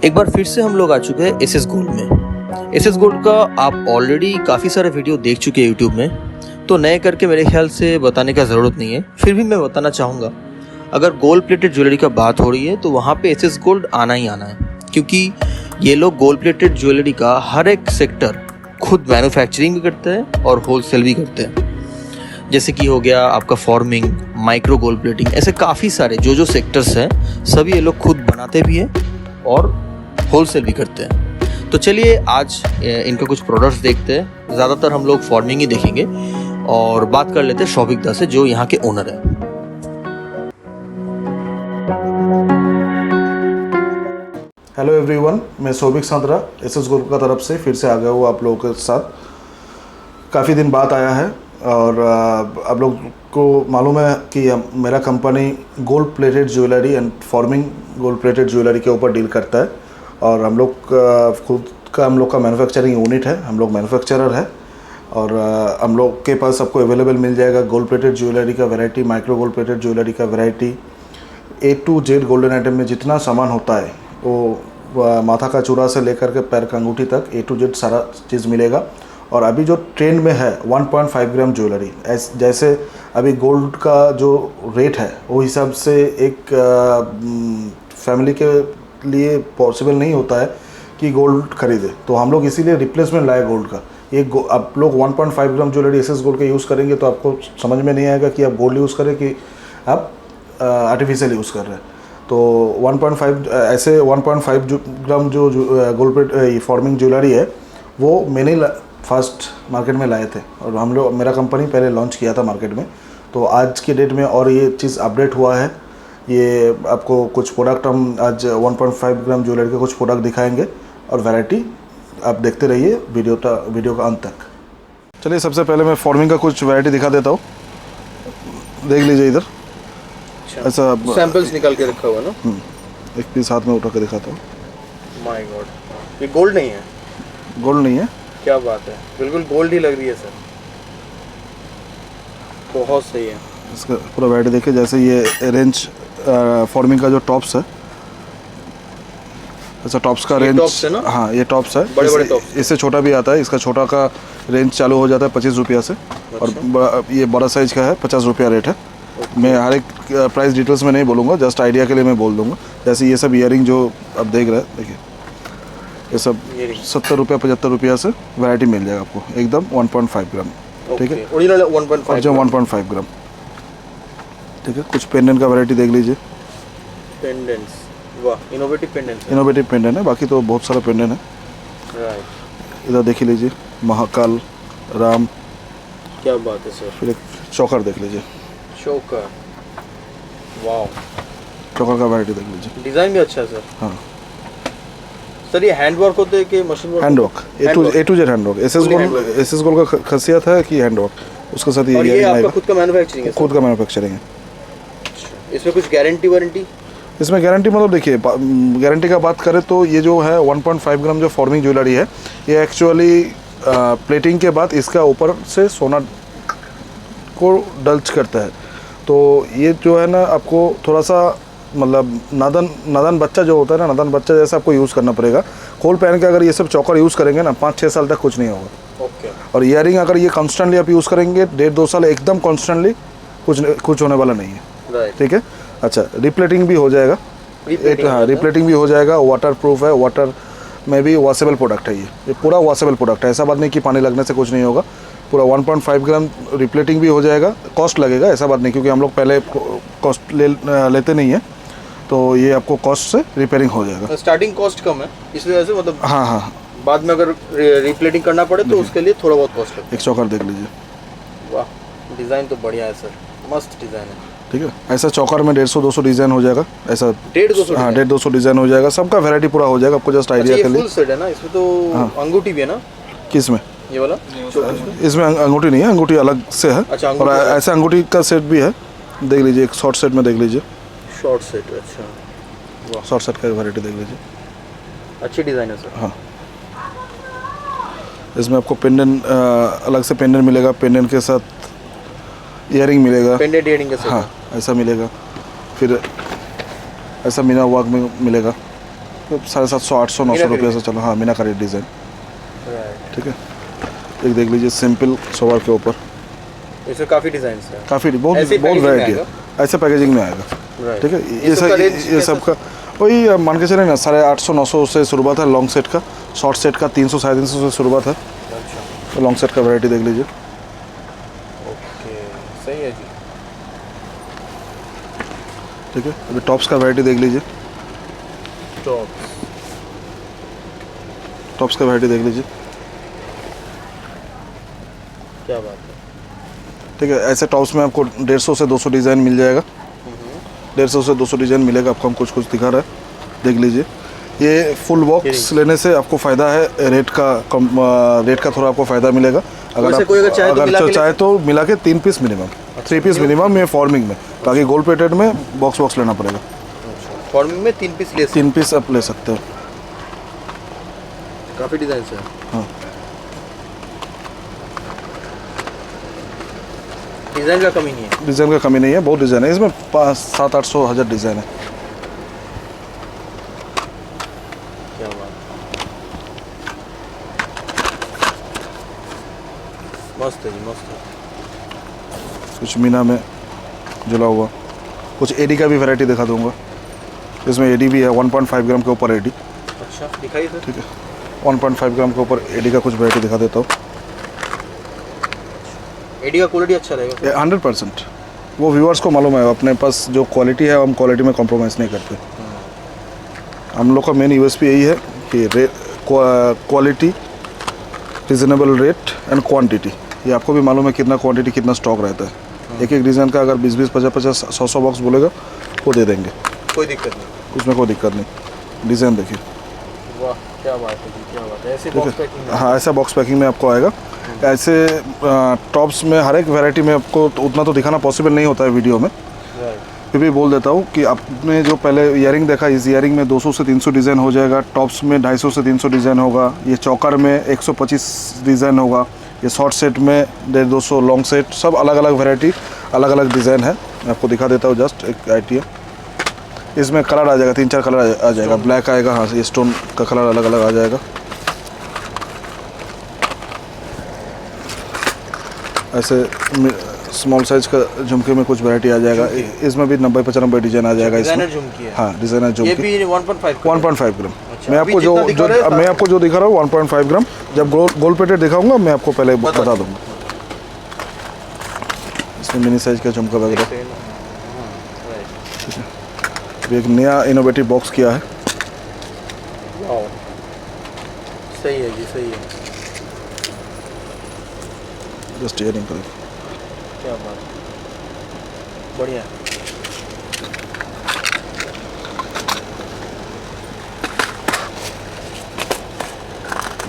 एक बार फिर से हम लोग आ चुके हैं एसएस गोल्ड में। एसएस गोल्ड का आप ऑलरेडी काफ़ी सारे वीडियो देख चुके हैं यूट्यूब में, तो नए करके मेरे ख्याल से बताने का ज़रूरत नहीं है। फिर भी मैं बताना चाहूँगा, अगर गोल्ड प्लेटेड ज्वेलरी का बात हो रही है तो वहाँ पे एसएस गोल्ड आना ही आना है, क्योंकि ये लोग गोल्ड प्लेटेड ज्वेलरी का हर एक सेक्टर खुद मैन्युफैक्चरिंग भी करते हैं और होलसेल भी करते हैं। जैसे कि हो गया आपका फॉर्मिंग, माइक्रो गोल्ड प्लेटिंग, ऐसे काफ़ी सारे जो सेक्टर्स हैं सभी ये लोग खुद बनाते भी हैं और होलसेल भी करते हैं। तो चलिए आज इनके कुछ प्रोडक्ट्स देखते हैं। ज़्यादातर हम लोग फॉर्मिंग ही देखेंगे और बात कर लेते हैं शौविक दा से, जो यहाँ के ओनर हैं। हेलो एवरीवन, मैं शौविक सांद्रा एसएस ग्रुप का तरफ से फिर से आ गया हूँ आप लोगों के साथ। काफ़ी दिन बाद आया है और आप लोग को मालूम है कि मेरा company gold plated jewellery and forming gold plated jewellery के ऊपर डील करता है और हम लोग का मैन्युफैक्चरिंग यूनिट है। हम लोग मैन्युफैक्चरर है और हम लोग के पास सबको अवेलेबल मिल जाएगा गोल्ड प्लेटेड ज्वेलरी का variety, micro gold plated jewellery का variety, A to Z golden item में जितना सामान होता है वो माथा का चूड़ा से लेकर के पैर का अंगूठी तक A to Z सारा चीज़ मिलेगा। और अभी जो ट्रेंड में है 1.5 ग्राम ज्वेलरी, जैसे अभी गोल्ड का जो रेट है वो हिसाब से एक फैमिली के लिए पॉसिबल नहीं होता है कि गोल्ड खरीदे, तो हम लोग इसीलिए रिप्लेसमेंट लाए गोल्ड का। ये आप लोग 1.5 ग्राम ज्वेलरी एसएस गोल्ड का यूज़ करेंगे तो आपको समझ में नहीं आएगा कि आप गोल्ड यूज़ करें कि आप आर्टिफिशियल यूज़ कर रहे हैं। तो 1.5 ग्राम जो गोल्ड प्लेट फॉर्मिंग ज्वेलरी है वो मैंने फर्स्ट मार्केट में लाए थे और हम लोग मेरा कंपनी पहले लॉन्च किया था मार्केट में। तो आज की डेट में और ये चीज़ अपडेट हुआ है। ये आपको कुछ प्रोडक्ट हम आज 1.5 ग्राम ज्वेलरी के कुछ प्रोडक्ट दिखाएंगे और वैरायटी आप देखते रहिए वीडियो का अंत तक। चलिए सबसे पहले मैं फॉर्मिंग का कुछ वैरायटी दिखा देता हूँ, देख लीजिए इधर। ऐसा सैंपल्स निकाल के रखा हुआ ना, एक पीस हाथ में उठा के दिखाता हूँ। माय गॉड, ये गोल्ड नहीं है? गोल्ड नहीं है, क्या बात है, बिल्कुल गोल्ड ही लग रही है सर, बहुत सही है। इसका पूरा वैरायटी देखिए। जैसे ये रेंज फॉर्मिंग का जो टॉप्स है, ऐसा टॉप्स का रेंज है ना? हाँ ये टॉप्स है, बड़े टॉप्स। इससे छोटा भी आता है। इसका छोटा का रेंज चालू हो जाता है 25 रुपया से। अच्छा। और ये बड़ा साइज का है 50 रुपया रेट है। मैं हर एक प्राइस डिटेल्स में नहीं बोलूँगा, जस्ट आइडिया के लिए मैं बोल दूँगा। जैसे ये सब ईयरिंग जो आप देख रहे हैं, देखिए ये सब 70 रुपया 75 रुपया से वैरायटी मिल जाएगा आपको, एकदम 1.5 ग्राम। ठीक है, ओरिजिनल 1.5 जो 1.5 ग्राम। ठीक है, कुछ पेंडेंट का वैरायटी देख लीजिए। पेंडेंट्स, वाह, इनोवेटिव पेंडेंट है, बाकी तो बहुत सारा पेंडेंट है। राइट, इधर देख लीजिए, महाकाल, राम, क्या बात है सर। फिर एक चौकर देख लीजिए, चौकर, वाह, चौकर का वैरायटी देख लीजिए। डिज़ाइन भी अच्छा है सर। हाँ सर ये हैंड वर्क होते हैं कि machine work? Hand work, A to Z hand work. SS gold का खासियत है कि हैंड वर्क, उसके साथ ये आपका खुद का मैन्युफैक्चरिंग है? खुद का मैन्युफैक्चरिंग है। इसमें कुछ गारंटी वारंटी? इसमें गारंटी मतलब देखिए, गारंटी का बात करें तो ये जो है 1.5 ग्राम जो फॉर्मिंग ज्वेलरी है, ये एक्चुअली प्लेटिंग के बाद इसका ऊपर से सोना को डल्च करता है। तो ये जो है ना, आपको थोड़ा सा मतलब नादान बच्चा जो होता है ना, नादान बच्चा जैसा आपको यूज़ करना पड़ेगा। खोल पहन के अगर ये सब चौकर यूज़ करेंगे ना, 5-6 साल तक कुछ नहीं होगा। ओके। और ईयरिंग अगर ये कॉन्स्टेंटली आप यूज़ करेंगे 1.5-2 साल एकदम कॉन्स्टेंटली, कुछ होने वाला नहीं है। ठीक है, अच्छा, रिप्लेटिंग भी हो जाएगा। हाँ, रिप्लेटिंग भी हो जाएगा। वाटर प्रूफ है, वाटर में भी वॉशेबल प्रोडक्ट है। ये पूरा वॉशेबल प्रोडक्ट है, ऐसा बात नहीं कि पानी लगने से कुछ नहीं होगा। पूरा 1.5 ग्राम रिप्लेटिंग भी हो जाएगा। कॉस्ट लगेगा, ऐसा बात नहीं, क्योंकि हम लोग पहले कॉस्ट लेते नहीं है, तो ये आपको कॉस्ट से रिपेयरिंग हो जाएगा। स्टार्टिंग कॉस्ट कम है इस वजह से, मतलब हाँ, बाद में अगर रिप्लेटिंग करना पड़े तो उसके लिए थोड़ा बहुत कॉस्ट लगता है। एक चौकर देख लीजिए, वाह, डिज़ाइन तो बढ़िया है सर, मस्त डिज़ाइन है। ठीक है, ऐसा चौकर में 150-200 डिज़ाइन हो जाएगा। ऐसा 150-200? हाँ, 150-200 डिज़ाइन हो जाएगा। सबका वैरायटी पूरा हो जाएगा, आपको जस्ट आइडिया के लिए। फुल सेट है ना इसमें? तो अंगूठी भी है ना? किस में? ये वाला? इसमें अंगूठी नहीं है, अंगूठी अलग से है। अच्छा, और ऐसा अंगूठी का सेट भी है, देख लीजिए। एक शॉर्ट सेट में देख लीजिए, शॉर्ट सेट, अच्छा, वाह, शॉर्ट सेट का वैरायटी देख लीजिए। अच्छी डिज़ाइन है सर। हाँ, इसमें आपको पेंडेंट अलग से पेंडेंट मिलेगा, पेंडेंट के साथ ईयरिंग मिलेगा। पेंडेंट ईयरिंग के साथ? हाँ, ऐसा मिलेगा। फिर ऐसा मीना वर्क में मिलेगा। 750, 800, 900 रुपये से चलो। हाँ, मीनाकारी डिज़ाइन, ठीक है। एक देख लीजिए सिंपल सोवर के ऊपर, इसमें काफ़ी डिज़ाइन है, काफ़ी बहुत वैरायटी है। ऐसे पैकेजिंग में आएगा, ठीक है। ये सब का वही मान के चले ना 850, 900 से शुरुआत है लॉन्ग सेट का। शॉर्ट सेट का 300, 350 से शुरुआत है। तो लॉन्ग सेट का वैरायटी देख लीजिए। ओके, सही है जी, ठीक है। अभी टॉप्स का वैरायटी देख लीजिए। टॉप्स का वैरायटी देख लीजिए, क्या बात है। ठीक है। ऐसे टॉप्स में आपको 150 से 200 डिज़ाइन मिल जाएगा। 150 से 200 डिज़ाइन मिलेगा आपको। हम कुछ दिखा रहे हैं, देख लीजिए। ये फुल बॉक्स लेने से आपको फ़ायदा है, रेट का थोड़ा आपको फ़ायदा मिलेगा। अगर आप चाहे तो मिला के 3 पीस मिनिमम, 3 पीस मिनिमम ये फॉर्मिंग में। बाकी गोल्ड प्लेटेड में बॉक्स लेना पड़ेगा। फॉर्मिंग में 3 पीस 3 पीस आप ले सकते हो। काफ़ी डिज़ाइन है। हाँ, डिज़ाइन का कमी नहीं है, डिज़ाइन का कमी नहीं है, बहुत डिज़ाइन है इसमें। 500, 700, 800, 1000 डिज़ाइन है। क्या बात, मस्त है जी, मस्त है। कुछ मीना में जुला हुआ, कुछ एडी का भी वैरायटी दिखा दूंगा। इसमें एडी भी है, 1.5 ग्राम के ऊपर एडी। अच्छा, दिखाइए सर। ठीक है, 1.5 ग्राम के ऊपर एडी का कुछ वैरायटी दिखा देता हूँ। एडी का क्वालिटी अच्छा रहेगा 100%। वो व्यूअर्स को मालूम है, अपने पास जो क्वालिटी है हम क्वालिटी में कॉम्प्रोमाइज़ नहीं करते। हम लोग का मेन यूएसपी यही है कि quality, reasonable rate and quantity. ये आपको भी मालूम है कितना क्वांटिटी, कितना स्टॉक रहता है। एक डिज़ाइन का अगर 20-20, 50-50, 100-100 बॉक्स बोलेगा वो दे देंगे, कोई दिक्कत नहीं, उसमें कोई दिक्कत नहीं। डिज़ाइन देखिए, वाह क्या बात है जी, क्या बात है। ऐसे ठीक बॉक्स है। पैकिंग हाँ, ऐसा बॉक्स पैकिंग में आपको आएगा। ऐसे टॉप्स में हर एक वैरायटी में आपको तो उतना तो दिखाना पॉसिबल नहीं होता है वीडियो में, फिर भी बोल देता हूँ कि आपने जो पहले ईयरिंग देखा, इस ईयरिंग में 200 से 300 डिज़ाइन हो जाएगा। टॉप्स में 250 से 300 डिज़ाइन होगा। ये चौकर में 125 डिज़ाइन होगा। ये शॉर्ट सेट में 150-200, लॉन्ग सेट, सब अलग अलग वैरायटी, अलग अलग डिज़ाइन है। मैं आपको दिखा देता हूँ, जस्ट एक आइडिया। इसमें कलर आ जाएगा, 3-4 कलर आ जाएगा। ब्लैक आएगा, हाँ, ये स्टोन का कलर अलग अलग आ जाएगा। ऐसे स्मॉल साइज का झुमके में कुछ वैरायटी आ जाएगा। इसमें भी 90-95 डिज़ाइन आ जाएगा इसमें। हाँ, डिज़ाइनर झुमकी, ये भी 1.5 ग्राम। मैं आपको जो दिखा रहा हूँ 1.5 ग्राम। जब गोल्ड प्लेटेड दिखाऊंगा मैं आपको पहले बता दूंगा। इसमें मिनी साइज का झुमका वगैरह। एक नया इनोवेटिव बॉक्स किया है। सही है जी, सही है। जस्ट ईयरिंग करें, क्या बात, बढ़िया।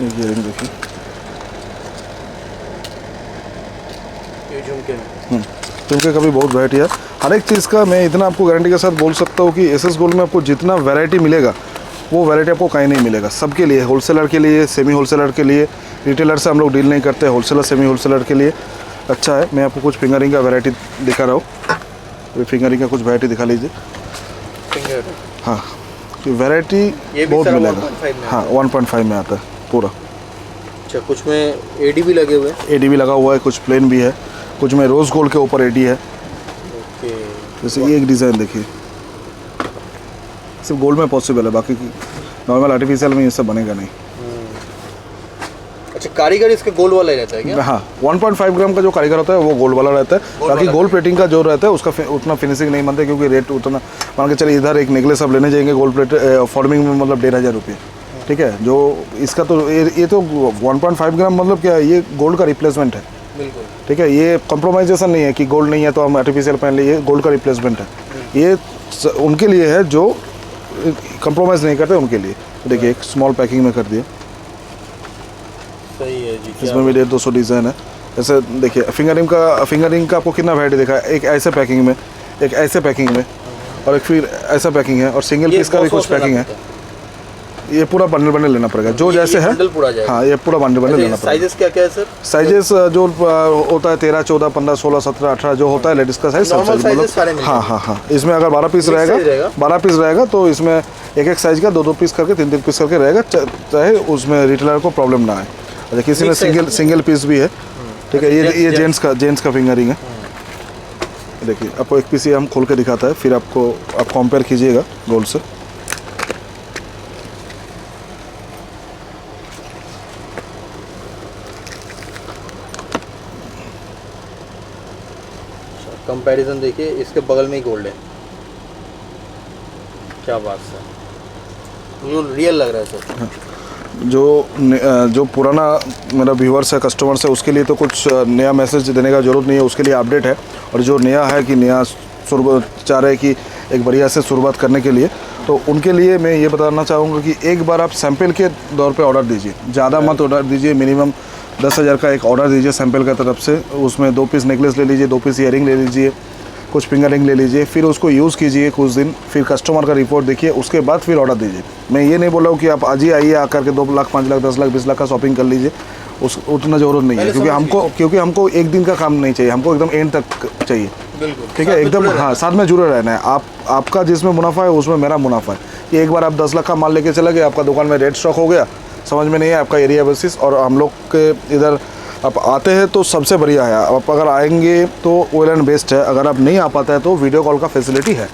ईयरिंग देखिए, ये झुमके झुमके का भी बहुत वैरायटी है। हर एक चीज़ का मैं इतना आपको गारंटी के साथ बोल सकता हूँ कि एसएस गोल्ड में आपको जितना वैरायटी मिलेगा वो वैरायटी आपको कहीं नहीं मिलेगा। सबके लिए, होलसेलर के लिए, सेमी होलसेलर के लिए, रिटेलर से हम लोग डील नहीं करते, होलसेलर सेमी होलसेलर के लिए अच्छा है। मैं आपको कुछ फिंगरिंग का वैरायटी दिखा रहा हूँ। फिंगरिंग का कुछ वैरायटी दिखा लीजिए। फिंगर, हाँ, वैरायटी बहुत मिलेगा। हाँ, 1.5 में आता है पूरा। अच्छा, कुछ में एडी भी लगे हुए हैं। एडी भी लगा हुआ है, कुछ प्लेन भी है, कुछ में रोज़ गोल्ड के ऊपर एडी है। ओके, जैसे ये एक डिज़ाइन देखिए, सिर्फ गोल्ड में पॉसिबल है, बाकी नॉर्मल आर्टिफिशियल में ये सब बनेगा नहीं। अच्छा, कारीगर इसके गोल्ड वाला ही रहता है क्या? हाँ, 1.5 ग्राम का जो कारीगर होता है वो गोल्ड वाला रहता है। बाकी गोल्ड प्लेटिंग का जो रहता है उसका उतना फिनिशिंग नहीं बनता, क्योंकि रेट उतना, मान के चलिए इधर एक नेकलेस आप लेने जाएंगे गोल्ड प्लेट फॉर्मिंग में, मतलब 1,500 रुपये, ठीक है। जो इसका तो ये तो 1.5 ग्राम मतलब क्या है, ये गोल्ड का रिप्लेसमेंट है, बिल्कुल, ठीक है। ये कॉम्प्रोमाइजेशन नहीं है कि गोल्ड नहीं है तो हम आर्टिफिशियल पहन लिए, ये गोल्ड का रिप्लेसमेंट है। ये उनके लिए है जो कंप्रोमाइज़ नहीं करते, उनके लिए। देखिए, एक स्मॉल पैकिंग में कर दिया। सही है जी। इसमें भी 150-200 डिज़ाइन है। जैसे देखिए, फिंगरिंग का आपको कितना वैरायटी देखा है। एक ऐसे पैकिंग में, एक ऐसे पैकिंग में, और एक फिर ऐसा पैकिंग है, और सिंगल पीस का भी कुछ पैकिंग है। ये पूरा बंडल बंडल लेना पड़ेगा जो जैसे है। बंडल पूरा जाएगा। हाँ, ये पूरा बंडल बंडल लेना पड़ेगा। साइजेस क्या क्या है सर? साइजेस जो होता है 13, 14, 15, 16, 17, 18 जो होता है लेडीज का साइज, सब साइज मतलब। हाँ हाँ हाँ, इसमें अगर 12 पीस रहेगा, 12 पीस रहेगा तो इसमें एक एक साइज का 2-2 पीस करके 3-3 पीस करके रहेगा, चाहे उसमें रिटेलर को प्रॉब्लम ना आए। अच्छा, किसी में सिंगल पीस भी है। ठीक है, ये जेंट्स का फिंगरिंग है। देखिए, आपको एक पीस ये हम खोल के दिखाता है, फिर आप कंपेयर कीजिएगा गोल्ड से। कंपैरिजन देखिए, इसके बगल में ही गोल्ड है। क्या बात है, ये रियल लग रहा है सर। जो पुराना मेरा व्यूअर्स है, कस्टमर्स है, उसके लिए तो कुछ नया मैसेज देने का ज़रूरत नहीं है, उसके लिए अपडेट है। और जो नया है कि नया चाह रहे कि एक बढ़िया से शुरुआत करने के लिए, तो उनके लिए मैं ये बताना चाहूँगा कि एक बार आप सैंपल के दौर पे ऑर्डर दीजिए, ज़्यादा मत ऑर्डर दीजिए। मिनिमम 10,000 का एक ऑर्डर दीजिए सैंपल का तरफ से। उसमें 2 पीस नेकलेस ले लीजिए, 2 पीस ईयरिंग ले लीजिए, कुछ फिंगर रिंग ले लीजिए, फिर उसको यूज़ कीजिए कुछ दिन, फिर कस्टमर का रिपोर्ट देखिए, उसके बाद फिर ऑर्डर दीजिए। मैं ये नहीं बोल रहा हूँ कि आप आज ही आइए आकर के 2 लाख, 5 लाख, 10 लाख, 20 लाख का शॉपिंग कर लीजिए, उतना ज़रूरत नहीं है। क्योंकि हमको एक दिन का काम नहीं चाहिए, हमको एकदम एंड तक चाहिए। ठीक है, एकदम। हाँ, साथ में जुड़े रहना है। आपका जिसमें मुनाफा है उसमें मेरा मुनाफा है। कि एक बार आप 10 लाख का माल लेके चले गए, आपका दुकान में रेट स्टॉक हो गया, समझ में नहीं है आपका एरिया बेसिस, और हम लोग के इधर आप आते हैं तो सबसे बढ़िया है। आप अगर आएंगे तो वेल एंड बेस्ट है। अगर आप नहीं आ पाता है तो वीडियो कॉल का फैसिलिटी है।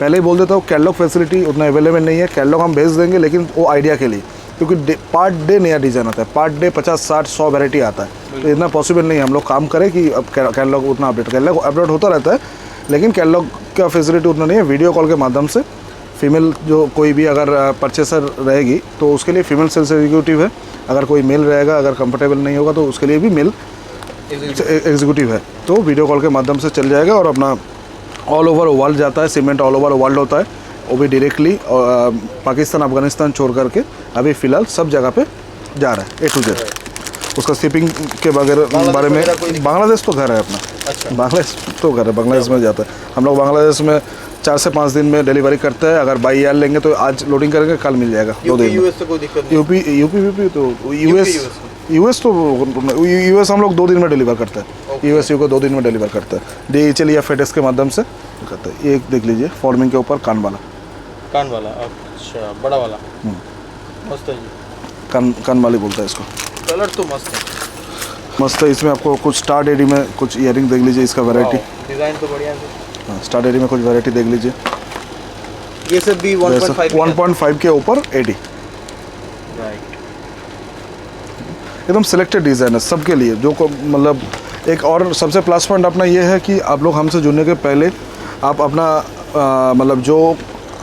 पहले ही बोल देता हूँ, कैटलॉग फैसिलिटी उतना अवेलेबल नहीं है। कैटलॉग हम भेज देंगे, लेकिन वो आइडिया के लिए, क्योंकि पर डे नया डिज़ाइन आता है, पर डे 50, 60, 100 वैरायटी आता है। तो इतना पॉसिबल नहीं है हम लोग काम करें कि अब कैटलॉग उतना अपडेट होता रहता है, लेकिन कैटलॉग का फैसिलिटी उतना नहीं है। वीडियो कॉल के माध्यम से फीमेल जो कोई भी अगर परचेसर रहेगी तो उसके लिए फीमेल सेल्स एग्जीक्यूटिव है। अगर कोई मेल रहेगा, अगर कंफर्टेबल नहीं होगा तो उसके लिए भी मेल एग्जीक्यूटिव है। तो वीडियो कॉल के माध्यम से चल जाएगा और अपना ऑल ओवर वर्ल्ड जाता है। सीमेंट ऑल ओवर वर्ल्ड होता है, वो भी डायरेक्टली पाकिस्तान, अफगानिस्तान छोड़ करके अभी फ़िलहाल सब जगह पे जा रहा है, A to Z। उसका शिपिंग के बारे में, बांग्लादेश तो घर है अपना। अच्छा। बांग्लादेश तो घर है, बांग्लादेश में जाता है। हम लोग बांग्लादेश में 4 से 5 दिन में डिलीवरी करते हैं। अगर बाई एयर लेंगे तो आज लोडिंग करेंगे, कल मिल जाएगा 2 दिन में। यूएस से कोई दिक्कत नहीं? यूपी तो यूएस हम लोग 2 दिन में डिलीवर करते हैं। यूएस को 2 दिन में डिलीवर करते हैं, DHL या FedEx के माध्यम से करते हैं। ये देख लीजिए, फॉर्मिंग के ऊपर कान वाला। अच्छा, बड़ा वाला। मस्त है जी। कान वाली बोलता है इसको। कलर तो मस्त है। मस्त है। इसमें आपको कुछ स्टार डेडी में कुछ ईयरिंग देख लीजिए, इसका वैरायटी। डिज़ाइन तो बढ़िया है। हाँ, स्टार डेडी में कुछ वैरायटी देख लीजिए। ये सब भी 1.5 के ऊपर 80। राइट। एकदम सिलेक्टेड डिज़ाइन है सबके लिए। जो मतलब एक और सबसे प्लस पॉइंट अपना ये है कि आप लोग हमसे जुड़ने के पहले आप अपना मतलब जो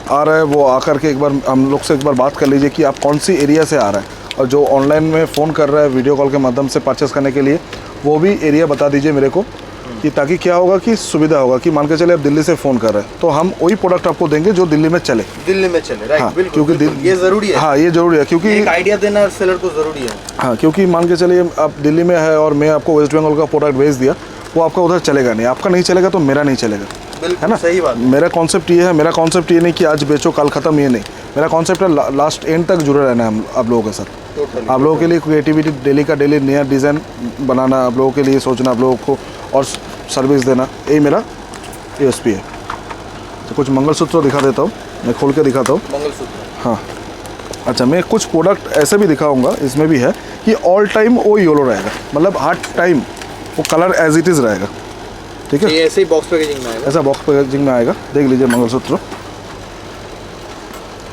आ रहा है वो आकर के एक बार हम लोग से एक बार बात कर लीजिए कि आप कौन सी एरिया से आ रहे हैं। और जो ऑनलाइन में फ़ोन कर रहा है वीडियो कॉल के माध्यम से परचेस करने के लिए, वो भी एरिया बता दीजिए मेरे को, कि ताकि क्या होगा कि सुविधा होगा कि मान के चले आप दिल्ली से फ़ोन कर रहे हैं तो हम वही प्रोडक्ट आपको देंगे जो दिल्ली में चले। राइट। हाँ, बिल्कुल, क्योंकि ये ज़रूरी है। हाँ, ये ज़रूरी है, क्योंकि एक आइडिया देना सेलर को ज़रूरी है। हाँ, क्योंकि मान के चलिए आप दिल्ली में है और मैं आपको वेस्ट बंगाल का प्रोडक्ट भेज दिया, वो आपका उधर चलेगा नहीं। आपका नहीं चलेगा तो मेरा नहीं चलेगा, है ना? सही बात। मेरा कॉन्सेप्ट ये है, मेरा कॉन्सेप्ट ये नहीं कि आज बेचो कल ख़त्म, ये नहीं। मेरा कॉन्सेप्ट है लास्ट एंड तक जुड़े रहना है आप लोगों के साथ। आप लोगों के लिए क्रिएटिविटी, डेली का डेली नया डिज़ाइन बनाना, आप लोगों के लिए सोचना, आप लोगों को और सर्विस देना, यही मेरा USP है। तो कुछ मंगलसूत्र दिखा देता हूँ, मैं खोल के दिखाता हूँ। मंगलसूत्र, हाँ। अच्छा, मैं कुछ प्रोडक्ट ऐसे भी दिखाऊंगा, इसमें भी है कि ऑल टाइम वो येलो रहेगा, मतलब हर टाइम वो कलर एज इट इज़ रहेगा। ठीक है, ये ऐसे ही बॉक्स पैकेजिंग में आएगा। ऐसा बॉक्स पैकेजिंग में आएगा। देख लीजिए मंगलसूत्र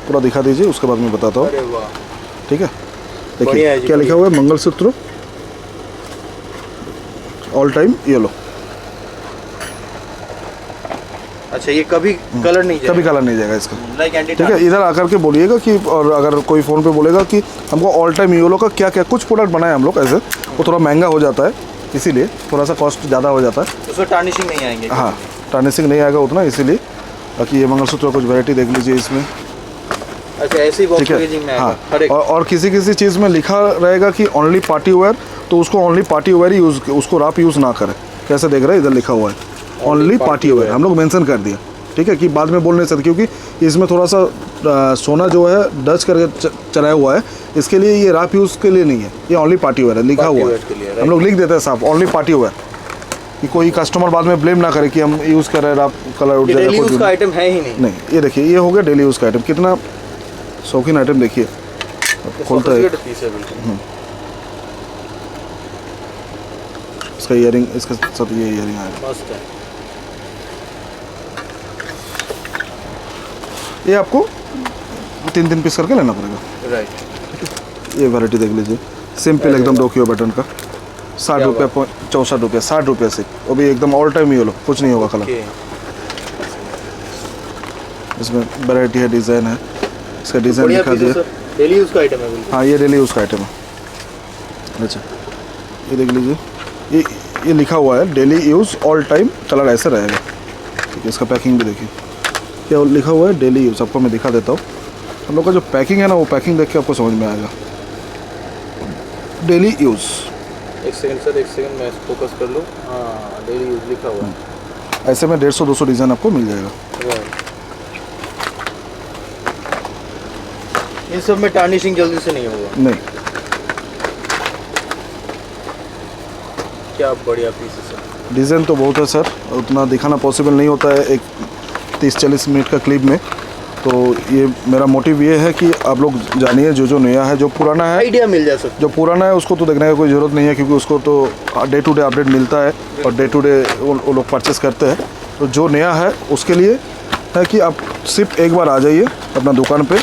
पूरा दिखा दीजिए, उसके बाद मैं बताता हूँ। अरे वाह, ठीक है, देखिए क्या लिखा हुआ है, मंगलसूत्र ऑल टाइम येलो। अच्छा, ये कभी कलर नहीं जाएगा? कभी कलर नहीं जाएगा इसका। ठीक है, इधर आकर के बोलिएगा कि, और अगर कोई फ़ोन पे बोलेगा कि हमको ऑल टाइम येलो का क्या क्या कुछ प्रोडक्ट बनाए हम लोग ऐसे, वो थोड़ा महंगा हो जाता है, इसीलिए थोड़ा सा कॉस्ट ज़्यादा हो जाता है। उसमें टार्निशिंग नहीं आएंगे? हाँ, टार्निशिंग नहीं आएगा उतना, इसीलिए। बाकी ये मंगलसूत्र कुछ वैरायटी देख लीजिए इसमें। अच्छा, ऐसे ही बॉक्स पैकेजिंग में आएगा। हाँ, और किसी चीज़ में लिखा रहेगा कि ओनली पार्टी वेयर, तो उसको ओनली पार्टी वेयर ही यूज़, उसको आप यूज़ ना करें। कैसे देख रहे हैं, इधर लिखा हुआ है ओनली पार्टी वेयर, हम लोग मेंशन कर दिया। ठीक है, कि बाद में बोल नहीं सकते, क्योंकि इसमें थोड़ा सा सोना जो है डच करके चढ़ाया हुआ है, इसके लिए ये राफ यूज़ के लिए नहीं है, ये ओनली पार्टी वेयर है, लिखा हुआ है, हम लोग लिख देते हैं साफ ओनली पार्टी वेयर, कि कोई कस्टमर बाद में ब्लेम ना करे कि हम यूज़ कर रहे हैं, राफ कलर उठ जाएगा। डेली यूज़ का आइटम है ही नहीं। ये देखिए, ये हो गया डेली यूज़ का आइटम, कितना शौकीन आइटम देखिए, खोलता है इसका ईयरिंग, इसके साथ ये ईयरिंग आएगा, मस्त है। ये आपको 3 पीस करके लेना पड़ेगा। राइट, ये वैरायटी देख लीजिए, सिंपल एकदम डोकियो बटन का, 60 रुपये, 64 रुपये, 60 रुपये से, वो भी एकदम ऑल टाइम ये लो, कुछ नहीं होगा कलर। इसमें वैरायटी है, डिज़ाइन है, इसका डिज़ाइन दिखा दिया। डेली यूज़ का आइटम है बिल्कुल। हाँ, ये डेली यूज़ का आइटम है। अच्छा, ये देख लीजिए, ये लिखा हुआ है daily use all time, colour ऐसा रहेगा। ठीक है, इसका पैकिंग भी देखिए, क्या लिखा हुआ है डेली यूज़, आपको मैं दिखा देता हूँ। हम लोग का जो पैकिंग है ना, वो पैकिंग देख के आपको समझ में आएगा, डेली यूज़। एक सेकंड सर, एक सेकंड मैं फोकस कर लूँ। हाँ, डेली यूज़ लिखा हुआ है। ऐसे में 150-200 डिज़ाइन आपको मिल जाएगा। इन सब में टार्निशिंग जल्दी से नहीं होगा। नहीं, क्या बढ़िया पीस है सर। डिज़ाइन तो बहुत है सर, उतना दिखाना पॉसिबल नहीं होता है एक 30-40 मिनट का क्लिप में, तो ये मेरा मोटिव ये है कि आप लोग जानिए जो नया है, जो पुराना है आइडिया मिल जा सकता है। जो पुराना है उसको तो देखने का कोई ज़रूरत नहीं है, क्योंकि उसको तो डे टू डे अपडेट मिलता है और डे टू डे वो लोग परचेस करते हैं। तो जो नया है उसके लिए है कि आप सिर्फ एक बार आ जाइए अपना दुकान पे,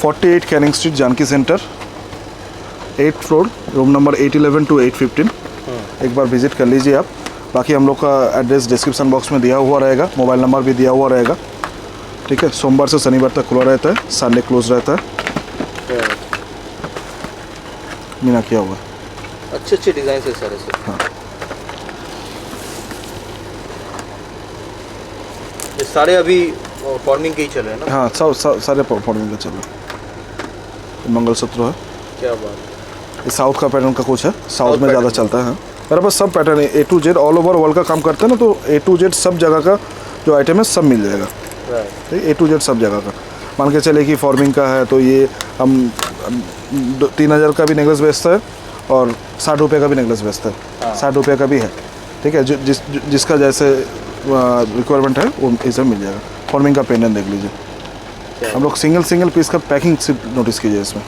48 Canning Street, Janki centre, 8th floor, room number 811 to 815। एक बार विज़िट कर लीजिए आप। बाकी हम लोग का एड्रेस डिस्क्रिप्शन बॉक्स में दिया हुआ रहेगा, मोबाइल नंबर भी दिया हुआ रहेगा। ठीक है, सोमवार से शनिवार तक खुला रहता है, संडे क्लोज रहता है। मीना किया हुआ है, अच्छे डिज़ाइन है सारे से। हाँ, ये सारे अभी फॉर्मिंग के ही चल रहे हैं ना। हाँ, सारे परफॉर्मिंग का चल रहा है। मंगलसूत्र है, क्या बात। ये साउथ का पैटर्न का कुछ है, साउथ में ज़्यादा चलता है। हाँ, मेरे पास सब पैटर्न है, A to Z all over world का काम करते हैं ना, तो A to Z सब जगह का जो आइटम है सब मिल जाएगा। ठीक, A to Z सब जगह का। मान के चले कि फॉर्मिंग का है तो ये हम 3000 का भी नेकलेस बेचता है और 60 रुपये का भी नेकलेस बेचता है, 60 रुपये का भी है। ठीक है, जिसका जैसे रिक्वायरमेंट है वो इसे मिल जाएगा। फॉर्मिंग का पेंडेंट देख लीजिए, हम लोग सिंगल पीस का पैकिंग सिर्फ नोटिस कीजिए इसमें।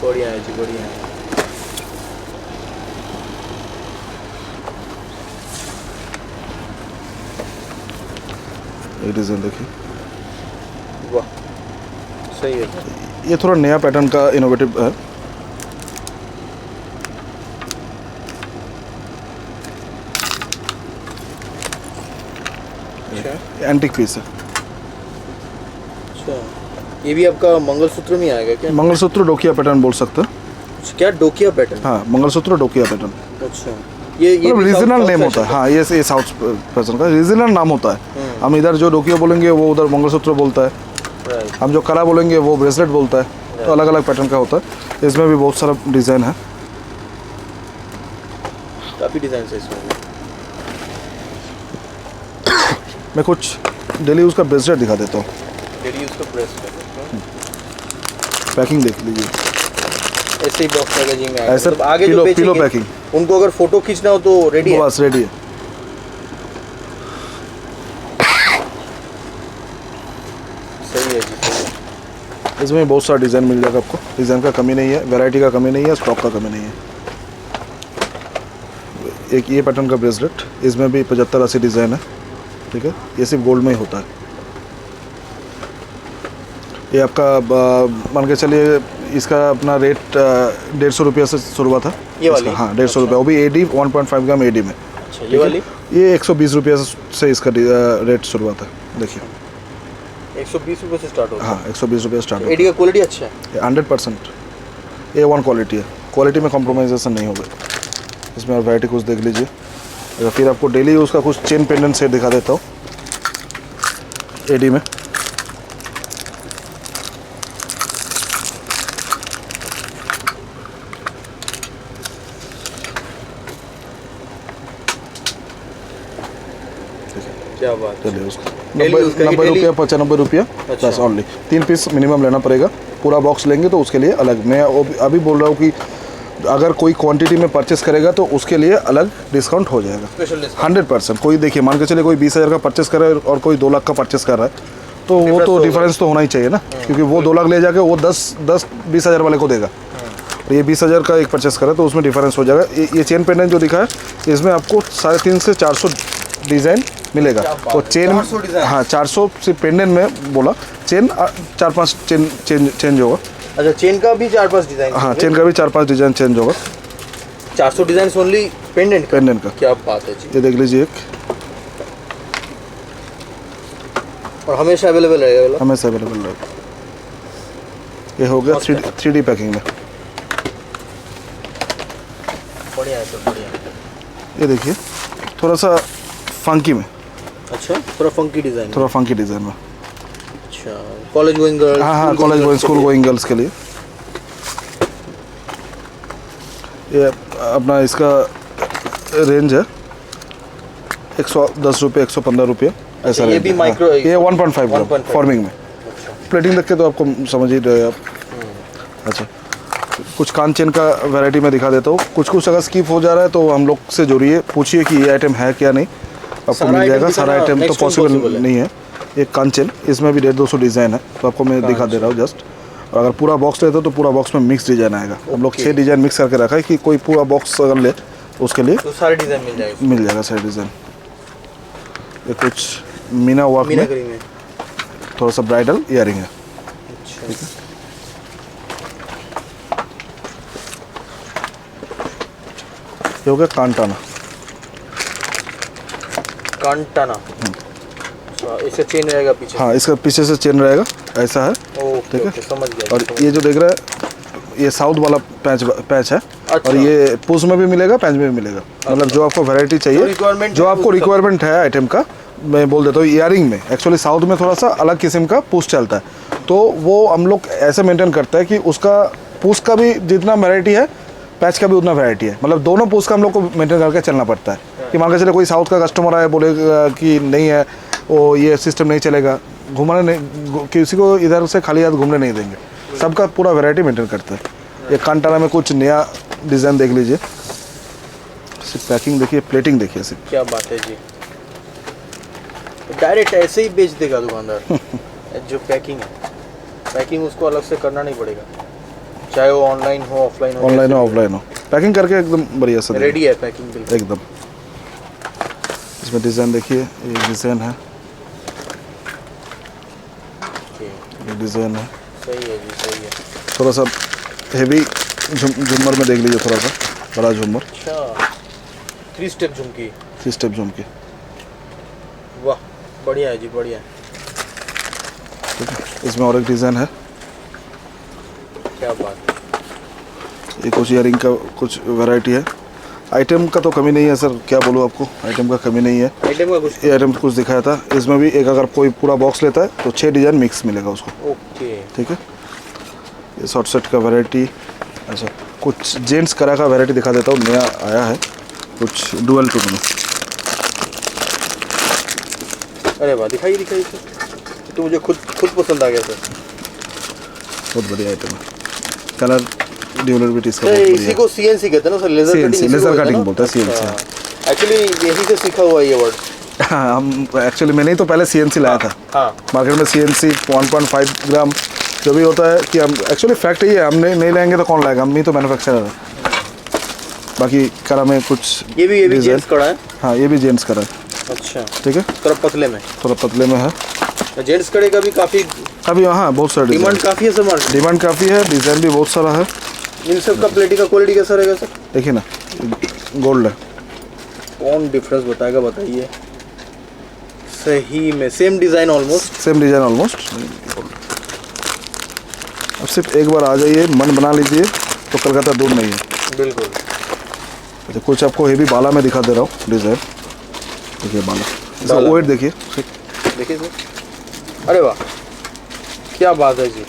बढ़िया है जी, बढ़िया है। ये डिज़ाइन देखिए, वाह, सही है। ये थोड़ा नया पैटर्न का इनोवेटिव है। एंटिक पीस है। अच्छा, ये भी आपका मंगलसूत्र में आएगा क्या? मंगलसूत्र डोकिया पैटर्न बोल सकते हैं। क्या डोकिया पैटर्न? हाँ, मंगलसूत्र डोकिया पैटर्न। अच्छा, ये रीजनल नेम होता है। हाँ, ये साउथ पैटर्न का रीजनल नाम होता है। हम इधर जो डोकिया बोलेंगे वो उधर मंगलसूत्र बोलता है, हम जो कला बोलेंगे वो ब्रेसलेट बोलता है। तो अलग अलग पैटर्न का होता है। इसमें भी बहुत सारा डिज़ाइन है, काफ़ी डिज़ाइन है इसमें। मैं कुछ डेली यूज़ का ब्रेसलेट दिखा देता हूँ। डेली यूज़ का ब्रेसलेट, पैकिंग देख लीजिए, ऐसे ही बॉक्स पैकेजिंग में आएगा। ऐसे मतलब आगे पिलो जो बेचेंगे, पैकिंग, उनको अगर फोटो खींचना हो तो रेडी है। बस रेडी है। सही है जी, सही है। इसमें बहुत सारा डिज़ाइन मिल जाएगा आपको, डिज़ाइन का कमी नहीं है, वैरायटी का कमी नहीं है, स्टॉक का कमी नहीं है। एक ये पैटर्न का ब्रेसलेट, इसमें भी 75-80 डिज़ाइन है। ठीक है, ये सिर्फ गोल्ड में ही होता है। ये आपका मान के चलिए इसका अपना रेट 150 रुपये से शुरुआत है। ये वाली? हाँ, 150 रुपये, वो भी AD 1.5 ग्राम AD में। अच्छा, ये वाली? ये 120 रुपये से इसका रेट शुरुआत है। देखिए, 120 रुपये से स्टार्ट होता है। हाँ, 120 रुपये स्टार्ट होता है। एडी का क्वालिटी अच्छा है, 100% A1 क्वालिटी है, क्वालिटी में कॉम्प्रोमाइजेशन नहीं होगा। इसमें और वैरायटी कुछ देख लीजिए। या फिर आपको डेली यूज़ का कुछ चेन पेंडेंट सेट दिखा देता हूँ AD में। क्या बात है। चलिए उसका Daily use करेंगे, 90 रुपया 95 रुपया अच्छा। बस ओनली। 3 पीस मिनिमम लेना पड़ेगा। पूरा बॉक्स लेंगे तो उसके लिए अलग। मैं अभी बोल रहा हूँ कि अगर कोई क्वांटिटी में परचेस करेगा तो उसके लिए अलग डिस्काउंट हो जाएगा स्पेशल डिस्काउंट 100%। कोई देखिए मान के चले कोई 20,000 का परचेस कर रहा है और कोई 2 लाख का परचेस कर रहा है तो वो तो डिफरेंस तो होना ही चाहिए ना, क्योंकि वो 2 लाख ले जाके वो 10-20 हज़ार वाले को देगा और ये 20,000 का एक परचेस करे तो उसमें डिफरेंस हो जाएगा। ये चेन पेंडेंट जो दिखा है इसमें आपको 350 से 400 डिज़ाइन मिलेगा। और चेन 400 डिज़ाइन? हाँ 400 सिर्फ पेंडेंट में बोला, चेन 4-5 चेंज होगा। अच्छा, चेन का भी 4-5 डिजाइन? हाँ चेन का भी 4-5 डिज़ाइन चेंज होगा। 400 डिजाइन ओनली पेंडेंट का क्या बात है जी। ये देख लीजिए एक, और हमेशा अवेलेबल रहेगा? हमेशा अवेलेबल रहेगा। ये हो गया 3D पैकिंग में। बढ़िया है सर, बढ़िया। ये देखिए थोड़ा सा फंकी में, अच्छा, थोड़ा फंकी डिजाइन। थोड़ा फंकी डिज़ाइन में। अच्छा, कॉलेज गोइंग गर्ल्स? हाँ college going school going girls के लिए। ये अपना इसका रेंज है 110 रुपये 115 रुपये ऐसा। ये भी माइक्रो? ये 1.5 फॉर्मिंग में। प्लेटिंग देख के तो आपको समझ ही रहे आप। अच्छा, कुछ कान चेन का वैरायटी में दिखा देता हूँ। कुछ अगर स्किप हो जा रहा है तो हम लोग से जुड़िए, पूछिए कि ये आइटम है क्या नहीं, आपको मिल जाएगा। सारा आइटम तो पॉसिबल नहीं है। एक कान चेन इसमें भी 150-200 डिज़ाइन है तो आपको मैं दिखा दे रहा हूँ जस्ट। और अगर पूरा बॉक्स लेते हो तो पूरा बॉक्स में मिक्स डिज़ाइन आएगा। हम लोग 6 डिज़ाइन मिक्स करके रखा है कि कोई पूरा बॉक्स अगर ले तो उसके लिए तो सारे डिजाइन मिल जाएगा सारे डिज़ाइन। ये कुछ मीना वर्क में मीनाकरी में थोड़ा सा ब्राइडल ईयरिंग है। अच्छा, ये हो गया कांटाना। कांटाना। अच्छा, इससे चेन रहेगा पीछे? हाँ इसका पीछे से चेन रहेगा ऐसा है। ओके, ठीक है। ओके, समझ गया। और ये जो देख रहा है ये साउथ वाला पैच है। अच्छा। और ये पूस में भी मिलेगा, पैच में भी मिलेगा। मतलब जो आपको वैरायटी चाहिए, जो आपको रिक्वायरमेंट है आइटम का, मैं बोल देता हूँ। ईयरिंग में एक्चुअली साउथ में थोड़ा सा अलग किस्म का पूस चलता है तो वो हम लोग ऐसे मेंटेन करते हैं कि उसका पूस का भी जितना वैरायटी है पैच का भी उतना वैरायटी है। मतलब दोनों पूस का हम लोग को मेंटेन करके चलना पड़ता है। कि मान के चले कोई साउथ का कस्टमर आए बोलेगा कि नहीं है वो ये सिस्टम नहीं चलेगा, घुमाने नहीं, किसी को इधर से खाली हाथ घूमने नहीं देंगे। सबका पूरा वैरायटी मेंटेन करता है। ये कांटाना में कुछ नया डिज़ाइन देख लीजिए। सिर्फ पैकिंग देखिए, प्लेटिंग देखिए सिर्फ। क्या बात है जी। डायरेक्ट ऐसे ही बेच देगा दुकानदार? जो पैकिंग है, पैकिंग उसको अलग से करना नहीं पड़ेगा, चाहे वो ऑनलाइन हो ऑफलाइन हो ऑफलाइन हो, पैकिंग करके एकदम बढ़िया से रेडी है पैकिंग बिल्कुल एकदम। इसमें डिज़ाइन देखिए, ये डिज़ाइन है, ये डिज़ाइन है। सही है जी, सही है। थोड़ा सा हेवी झुमर में देख लीजिए, थोड़ा सा बड़ा झुमर। अच्छा, 3 स्टेप झुमकी? 3 स्टेप झुमकी, वाह बढ़िया है जी, बढ़िया है। ठीक है। इसमें और एक डिज़ाइन है। क्या बात है। ये कुछ ईयरिंग का कुछ वैरायटी है। आइटम का तो कमी नहीं है सर, क्या बोलूँ आपको, आइटम का कमी नहीं है। आइटम का कुछ? ये आइटम कुछ दिखाया था। इसमें भी एक अगर कोई पूरा बॉक्स लेता है तो 6 डिज़ाइन मिक्स मिलेगा उसको। ओके, ठीक है। ये शॉर्ट सेट का वैरायटी। अच्छा, कुछ जेंट्स करा का वैरायटी दिखा देता हूँ, नया आया है कुछ डुअल टोन में। अरे वाह, दिखाइए दिखाइए सर, तो मुझे खुद पसंद आ गया सर। बहुत बढ़िया आइटम है। कलर ड्यूरेबिलिटी इसका बहुत इसी बढ़िया को सीएनसी कहते हैं ना सर? लेज़र कटिंग बोलते हैं CNC। एक्चुअली यही से सीखा हुआ ये वर्ड। हाँ, हम एक्चुअली मैंने ही तो पहले CNC लाया था। हाँ, मार्केट में CNC 1.5 ग्राम जो भी होता है कि हम एक्चुअली फैक्ट ये है, हम नहीं लाएंगे तो कौन लाएगा, हम ही तो मैन्युफैक्चरर है। बाकी करा में कुछ ये भी जेंट्स कड़ा है? हाँ, ये भी जेंट्स करा है। अच्छा, ठीक है। थोड़ा पतले में? थोड़ा पतले में है। जेंट्स कड़े का भी काफ़ी अभी हाँ बहुत सारा डिमांड काफ़ी है सर मार्केट? डिमांड काफ़ी है, डिज़ाइन भी बहुत सारा है। इन सब का प्लेटिंग का क्वालिटी कैसा रहेगा सर? देखिए ना, गोल्ड है। कौन डिफरेंस बताएगा, बताइए। सही में सेम डिज़ाइन ऑलमोस्ट? अब सिर्फ एक बार आ जाइए, मन बना लीजिए तो कलकत्ता दूर नहीं है। बिल्कुल। अच्छा, कुछ आपको हेवी बाला में दिखा दे रहा हूँ डिज़ाइन। देखिए बाला, वेट देखिए सर। अरे वाह, क्या बात है जी,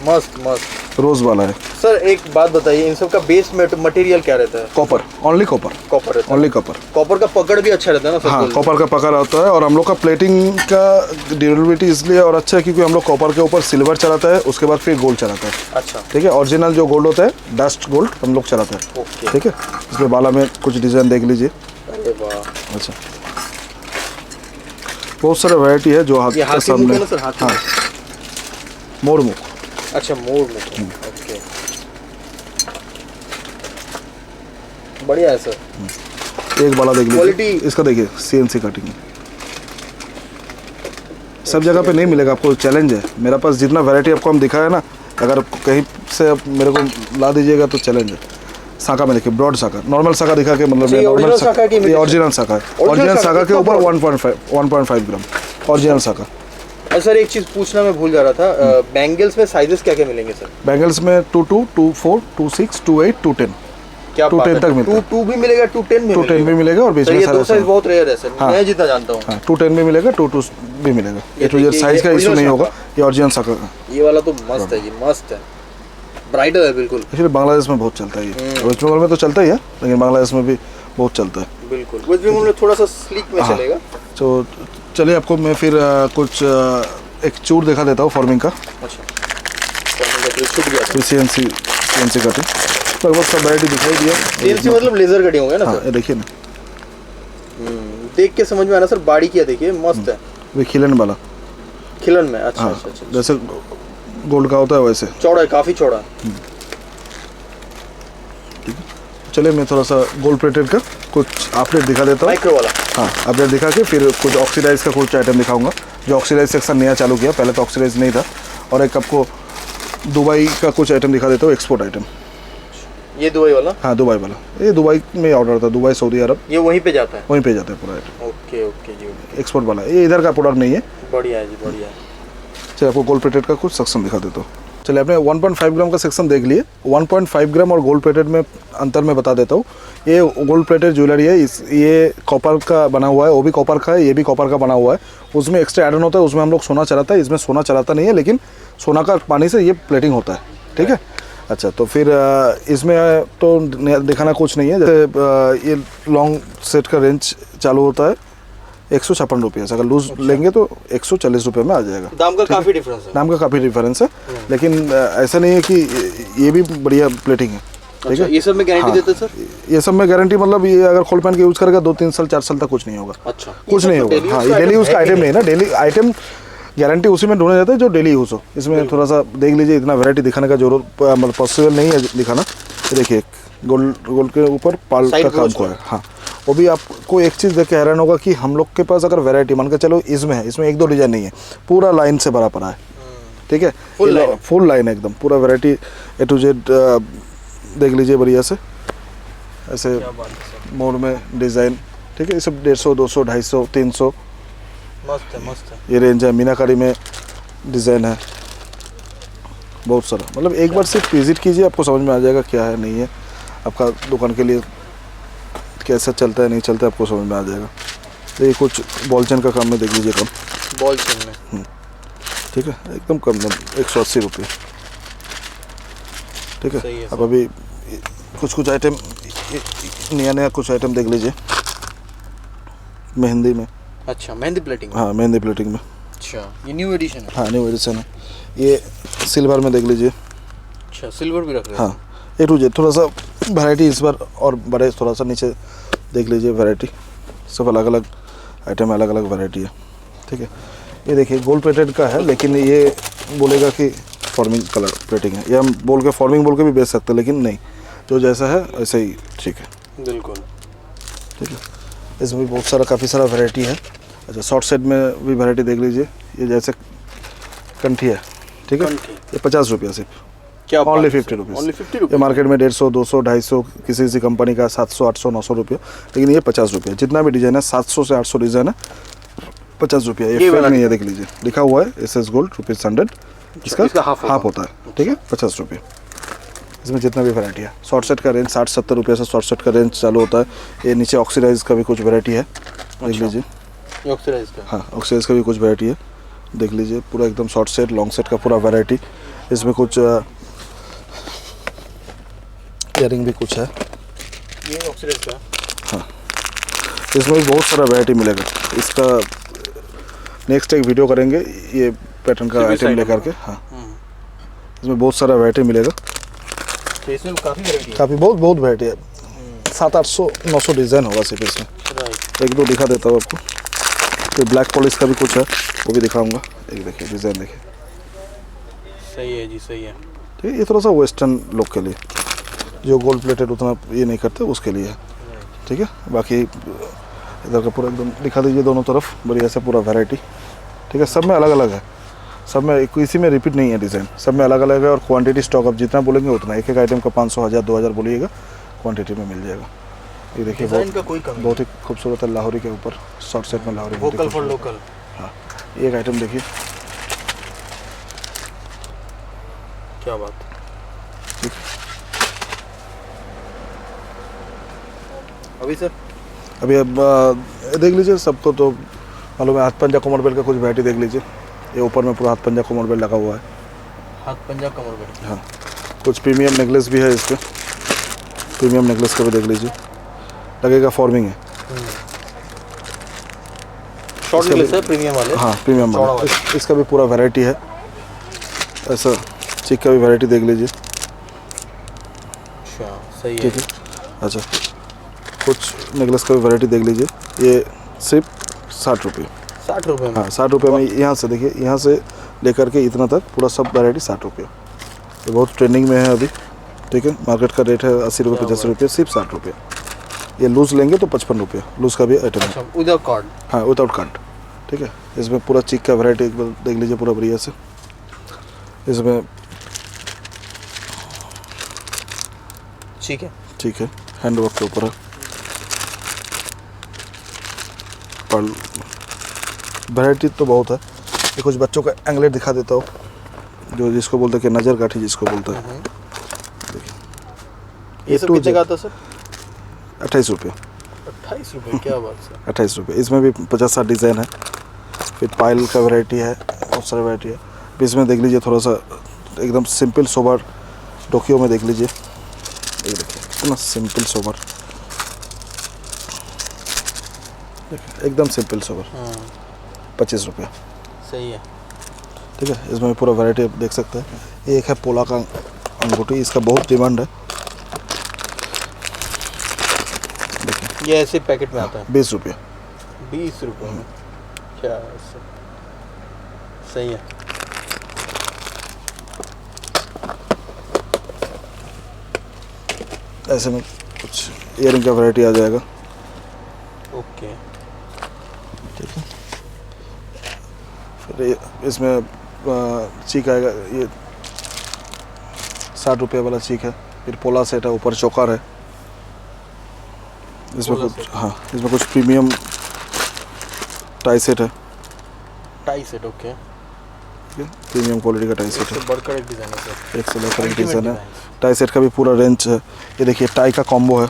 मस्त मस्त। रोज़ बाला है। सर एक बात बताइए, इन सब का बेस मटेरियल क्या रहता है? कॉपर, ओनली कॉपर, कॉपर रहता है। Only copper. कॉपर का पकड़ भी अच्छा रहता है ना सर? हाँ, कॉपर का पकड़ होता है। और हम लोग का प्लेटिंग का ड्यूरेबिलिटी इसलिए और अच्छा है क्योंकि हम लोग कॉपर के ऊपर सिल्वर चलाता है, उसके बाद फिर गोल्ड चलाता है। अच्छा, ठीक है। ओरिजिनल जो गोल्ड होता है, डस्ट गोल्ड हम लोग चलाते हैं। ओके। ठीक है। इसमें बाला में कुछ डिज़ाइन देख लीजिए। अरे वाह। अच्छा, बहुत सारे वैरायटी है जो हाथ ये के हाथी मुख सामने। है ना सर? हाथी हाँ, मुख। मोर मुख। अच्छा, मोर मुख। ओके, बढ़िया है सर। एक बाला देख लीजिए। Quality- इसका देखिए, CNC कटिंग। सब जगह पे नहीं मिलेगा आपको, चैलेंज है। मेरे पास जितना वैरायटी आपको हम दिखाया ना, अगर कहीं से आप मेरे को ला दीजिएगा तो चैलेंज है। साका में देखिए, ब्रॉड साका, नॉर्मल साका दिखा के मतलब ये नॉर्मल original साका की ये imitation? ओरिजिनल साका है। Original ओरिजिनल साका साका के कितना ऊपर broad? 1.5 ग्राम ओरिजिनल साका। और सर एक चीज़ पूछना मैं भूल जा रहा था, बैंगल्स में साइजेस क्या क्या मिलेंगे सर? बैंगल्स में 22, 24, 26, 28, 210। क्या 210 तक मिलता है। 2 भी मिलेगा, 210 भी 210 भी मिलेगा और बीच सर में ये दो सारा साइज बहुत रेयर है सर, हाँ। मैं जितना जानता हूँ। हाँ, 210 भी मिलेगा, 22 भी मिलेगा। ये A to Z देखिए, साइज ये का इशू original नहीं होगा, साका। ये ओरिजिनल साका का। ये वाला तो मस्त है जी, मस्त है, ब्राइडल है बिल्कुल। एक्चुअली बांग्लादेश में बहुत चलता है ये। वेस्ट बंगाल में तो चलता ही है, लेकिन बांग्लादेश में भी बहुत चलता है। बिल्कुल, वेस्ट बंगाल में थोड़ा सा स्लीक में हाँ। चलेगा। तो चलिए आपको मैं फिर कुछ एक चूर दिखा देता हूँ फॉर्मिंग का। अच्छा, छूट गया था। फिर CNC कटिंग लगभग सब वैरायटी दिखाई दिया। CNC मतलब लेजर कटिंग हो गया ना हाँ, सर? ये देखिए ना, देख के समझ में आना सर, बाड़ी किया देखिए, मस्त है। वे खिलन वाला। खिलन में? अच्छा हाँ, अच्छा अच्छा। जैसे गोल्ड का होता है वैसे। चौड़ा है, काफी चौड़ा है। चलिए मैं थोड़ा सा गोल्ड प्लेटेड का कुछ अपडेट दिखा देता हूँ। माइक्रो वाला? हाँ, अपडेट दिखा के फिर कुछ ऑक्सीडाइज का कुछ आइटम दिखाऊंगा। जो ऑक्सीडाइज सेक्शन नया चालू किया, पहले तो ऑक्सीडाइज नहीं था। और एक आपको दुबई का कुछ आइटम दिखा देता हूँ, एक्सपोर्ट आइटम। ये दुबई वाला? हाँ, दुबई वाला। ये दुबई में ऑर्डर था, दुबई सऊदी अरब, ये वहीं पे जाता है? वहीं पे जाता है पूरा आइटम। ओके ओके जी, ओके। एक्सपोर्ट वाला, ये इधर का प्रोडक्ट नहीं है। बढ़िया है जी, बढ़िया है। चलिए आपको गोल्ड प्लेटेड का कुछ सेक्शन दिखा देता हूँ। चलिए आपने 1.5 ग्राम का सेक्शन देख लिए। 1.5 ग्राम और गोल्ड प्लेटेड में अंतर में बता देता हूँ। ये गोल्ड प्लेटेड ज्वेलरी है, ये कॉपर का बना हुआ है, वो भी कॉपर का है, ये भी कॉपर का बना हुआ है। उसमें एक्स्ट्रा एड ऑन होता है, उसमें हम लोग सोना चलाता है, इसमें सोना चलाता नहीं है, लेकिन सोना का पानी से ये प्लेटिंग होता है। ठीक है। अच्छा, तो फिर इसमें तो दिखाना कुछ नहीं है। जैसे ये लॉन्ग सेट का रेंज चालू होता है 156 रुपये से, अगर लूज लेंगे तो 140 रुपये में आ जाएगा। दाम का काफी डिफरेंस है। दाम का काफ़ी डिफरेंस है, लेकिन ऐसा नहीं है कि ये भी बढ़िया प्लेटिंग है। ठीक अच्छा, है। ये सब में गारंटी हाँ, देते हैं सर? ये सब में गारंटी मतलब ये अगर खोल पहन के यूज़ करेगा 2-3 साल 4 साल तक कुछ नहीं होगा। अच्छा, कुछ नहीं होगा। हाँ, ये डेली यूज़ का आइटम नहीं है ना। डेली आइटम गारंटी उसी में ढूंढा जाता है जो डेली यूज़ हो। इसमें थोड़ा सा देख लीजिए, इतना वैरायटी दिखाने का जरूरत मतलब पॉसिबल नहीं है दिखाना। ये देखिए, गोल्ड के ऊपर पाल का काम हुआ है। हाँ, वो भी आपको एक चीज़ देख के हैरान होगा कि हम लोग के पास अगर वैरायटी मान के चलो इसमें है, इसमें 1-2 डिज़ाइन नहीं है, पूरा लाइन से भरा पड़ा है। ठीक है, फुल लाइन एकदम पूरा वैरायटी A to Z देख लीजिए बढ़िया से। ऐसे मोड में डिज़ाइन। ठीक है, ये सब 150, 200, 250, 300 मस्त है, मस्त है। ये रेंज है। मीनाकारी में डिज़ाइन है बहुत सारा। मतलब एक बार सिर्फ विजिट कीजिए, आपको समझ में आ जाएगा क्या है नहीं है। आपका दुकान के लिए कैसा चलता है नहीं चलता है, आपको समझ में आ जाएगा। तो ये कुछ बॉल चेन का काम में देख लीजिए, कम बॉल चेन में। ठीक है, एकदम कम दाम, 180 रुपये। ठीक सही है। है, अब अभी कुछ आइटम नया कुछ आइटम देख लीजिए मेहंदी में। अच्छा, मेहंदी प्लेटिंग? हाँ, मेहंदी प्लेटिंग में। अच्छा, ये न्यू एडिशन है? हाँ, न्यू एडिशन है। ये सिल्वर में देख लीजिए। अच्छा, सिल्वर भी रख रहे हैं? हाँ, A to Z थोड़ा सा वैरायटी इस बार और बड़े, थोड़ा सा नीचे देख लीजिए वैरायटी। सब अलग अलग आइटम, अलग अलग वैरायटी है। ठीक है। ये देखिए गोल्ड प्लेटेड का है, लेकिन ये बोलेगा कि फॉर्मिंग कलर प्लेटिंग है। ये हम बोल के फॉर्मिंग बोल के भी बेच सकते हैं, लेकिन नहीं, जो जैसा है वैसे ही ठीक है। बिल्कुल। ठीक है। इसमें भी बहुत सारा काफ़ी सारा वैरायटी है। अच्छा, शॉर्ट सेट में भी वैरायटी देख लीजिए। ये जैसे कंठी है। ठीक है, ये 50 रुपया सिर्फ। क्या? Only 50 rupees. ओनली 50 ये रुपीज़? मार्केट में 150, 200, 250 किसी कंपनी का 700, 800, 900 रुपये, लेकिन ये 50 रुपये। जितना भी डिज़ाइन है 700 से 800 डिज़ाइन है, 50 रुपया। ये फेक नहीं है, देख लीजिए लिखा हुआ है SS गोल्ड ₹100। इसका हाफ होता है। ठीक है, 50 रुपये। इसमें जितना भी वैरायटी है। शॉर्ट सेट का रेंज 60-70 रुपये से शॉर्ट सेट का रेंज चालू होता है। ये नीचे ऑक्सीडाइज का भी कुछ वैरायटी है, देख लीजिए। ऑक्सीडाइज का? हाँ, ऑक्सीडाइज का भी कुछ वैरायटी है, देख लीजिए। पूरा एकदम शॉर्ट सेट, लॉन्ग सेट का पूरा वैरायटी। इसमें कुछ ईयरिंग भी कुछ है। ये ऑक्सीडाइज का। इसमें भी बहुत सारा वैरायटी मिलेगा। इसका नेक्स्ट एक वीडियो करेंगे ये पैटर्न का आइटम लेकर के। हाँ, इसमें बहुत सारा वैरायटी मिलेगा। तो इसमें काफ़ी वैरायटी है। काफ़ी बहुत वैरायटी है। 700-800-900 डिज़ाइन होगा सिर्फ इसमें। राइट। एक दो दिखा देता हूँ आपको। तो ब्लैक पॉलिश का भी कुछ है, वो भी दिखाऊंगा। एक देखिए डिज़ाइन देखिए। सही है जी, सही है। ठीक है, ये थोड़ा सा वेस्टर्न लुक के लिए, जो गोल्ड प्लेटेड उतना ये नहीं करते उसके लिए है। ठीक है, बाकी इधर का पूरा एकदम दिखा दीजिए दोनों तरफ बढ़िया से पूरा वैरायटी। ठीक है, सब में अलग अलग है, सब में किसी में रिपीट नहीं है डिज़ाइन, सब में अलग अलग है। और क्वांटिटी स्टॉक आप जितना बोलेंगे उतना, एक एक आइटम का 500, 1000, 2000 बोलिएगा, क्वांटिटी में मिल जाएगा। ये देखिए बहुत ही खूबसूरत है, लाहौरी के ऊपर शॉर्ट सेट में लाहौरी। Vocal for local. हाँ, एक आइटम देखिए, क्या बात। ठीक। अभी सर अभी अब देख लीजिए, सबको तो मालूम है। हाथ पंजा कमर बेल्ट का कुछ वैरायटी देख लीजिए। ये ऊपर में पूरा हाथ पंजा कमर बेल्ट लगा हुआ है। हाथ पंजा कमर बेल्ट। हाँ, कुछ प्रीमियम नेकलेस भी है इस पर। प्रीमियम नेकलेस का भी देख लीजिए, लगेगा फॉर्मिंग है। शॉर्ट नेकलेस है प्रीमियम वाले। हाँ, प्रीमियम वाला। इसका भी पूरा वैरायटी है। ऐसा चिक का भी वैरायटी देख लीजिए। अच्छा, सही है। ठीक है, अच्छा कुछ नेकलेस का भी वैरायटी देख लीजिए। ये सिर्फ 60 रुपये। 60 रुपये में। हाँ, 60 रुपये में। यहाँ से देखिए, यहाँ से लेकर के इतना तक पूरा सब वैरायटी 60 रुपये। ये बहुत ट्रेंडिंग में है अभी। ठीक है, मार्केट का रेट है 80 रुपये, 85 रुपये, सिर्फ 60 रुपये। ये लूज़ लेंगे तो 55 रुपये, लूज़ का भी आइटम है। Without card. हाँ, विदाउट कार्ड। ठीक है, इसमें पूरा चिक का वैरायटी एक बार देख लीजिए पूरा बढ़िया से। इसमें ठीक है, ठीक है, हैंड वर्क के ऊपर है। पर्ल वैरायटी तो बहुत है। ये कुछ बच्चों का एंगलेट दिखा देता हूँ, जो जिसको बोलते हैं कि नज़र काठी जिसको बोलते हैं। ये सब कितने का आता सर? 28 रुपये। 28 रुपये, क्या बात सर। 28 रुपये। इसमें भी 50-60 डिज़ाइन है। फिर पायल का वैरायटी है, बहुत सारी वैरायटी है। फिर इसमें देख लीजिए थोड़ा सा एकदम सिंपल सोबर डोकियो में देख लीजिए। ये देखिए इतना सिंपल सोबर, एकदम सिंपल सोबर, 25 रुपये। सही है। ठीक है, इसमें पूरा वैरायटी आप देख सकते हैं। ये एक है पोला का अंगूठी, इसका बहुत डिमांड है। ये ऐसे पैकेट में आता है। 20 रुपये। 20 रुपये में, क्या सही है। ऐसे में कुछ ईयरिंग का वैरायटी आ जाएगा। ओके, ठीक है, फिर इसमें चीक आएगा। ये 60 रुपये वाला चीक है। फिर पोला सेट है, ऊपर चौकार है। इसमें कुछ, हाँ, इसमें कुछ प्रीमियम टाई सेट है। Tie set, okay. Premium quality का टाई सेट है। बढ़कर एक डिज़ाइन है सर। एक से लेकर एक डिज़ाइन है। टाई सेट का भी पूरा रेंज है। ये देखिए टाई का कॉम्बो है।